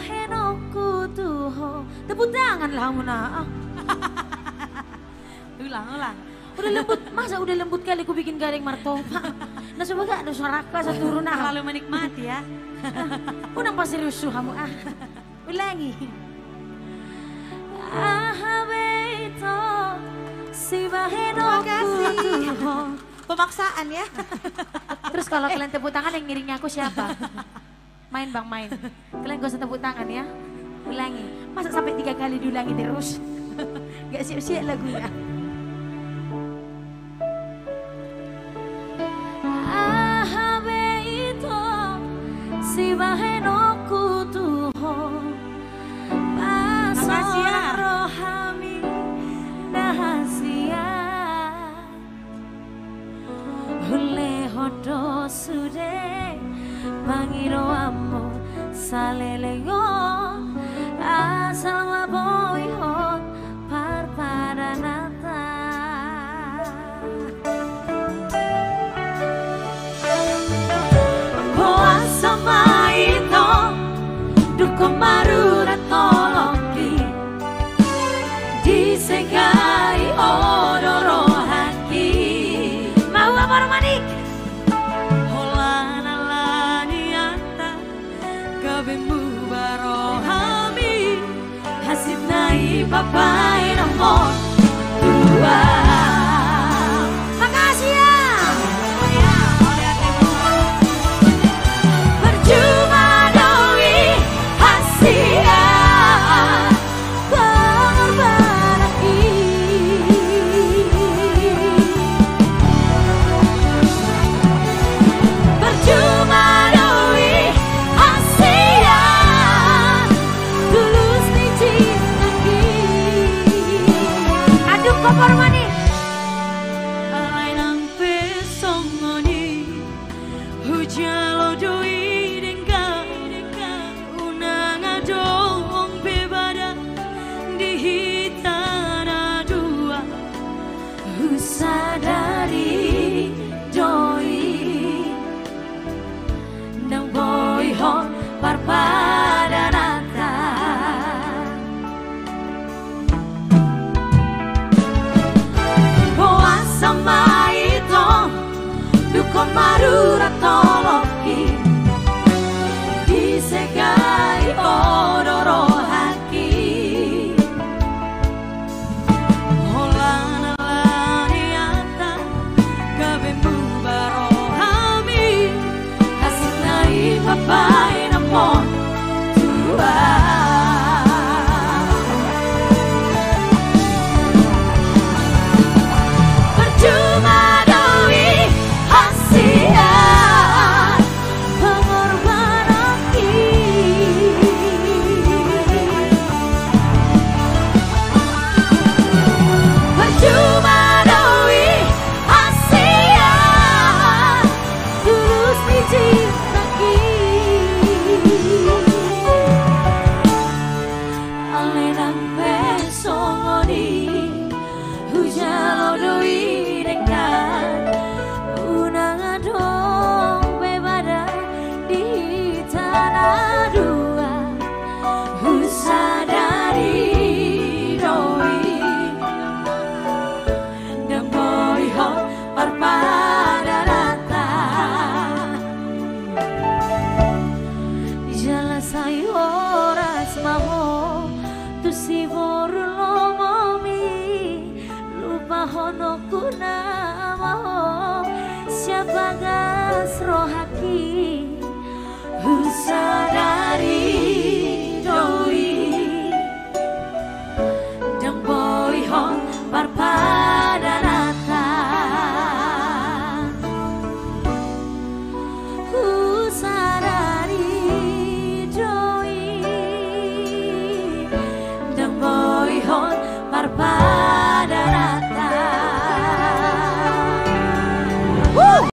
bahenoku tuh. Tepuk tangan lah Muna. Ulang. Udah lembut, masa udah lembut kali ku bikin garing martoba. Nah coba gak ada suaraka satu turun ah. Terlalu menikmati ya. Unang pasti rusuh kamu ah. Ulangi. Beito si bahenoku tuh. Pemaksaan ya. Terus kalau kalian tepuk tangan yang ngiringnya aku siapa? Main bang, main. Kalian gak usah tepuk tangan ya. Ulangi. Masa sampai 3 kali diulangi terus? Gak siap-siap lagunya. Beito si bahenoku tuh. Makasih ya. Rohami nahasia. Hule hodo sude mangiro amo salelego asal maboy hot parpadanata. Boa sama itu duko marura toloki disegai odoro haki. Mau apa romanik? Holana laniata kabemu barohami Hasit nai papai nomor 2. Makasih ya. Percuma doi hasia pengorbanan percuma doi hasia tulus dicintai. Aduh kompor mani. alai nang pesongoni hujalo doi dengka unang adong bebada di hitana dua Sadari doi nang boy hon parpadanata. Boa sama itu duko marura toloki disegai odoro haki. Holana laniata kabemu barohami Hasit nai papai nomor 2. Percuma doi hasia pengorbanan percuma doi hasia tulus dicintai. Alenang pesongoni hujalo doi dekat unang adong bebada di tanah dua. Sadari doi dan boy hot parpadanata. Jala sayoras maho tu si boru lomomi lupa hono kuna maho siapa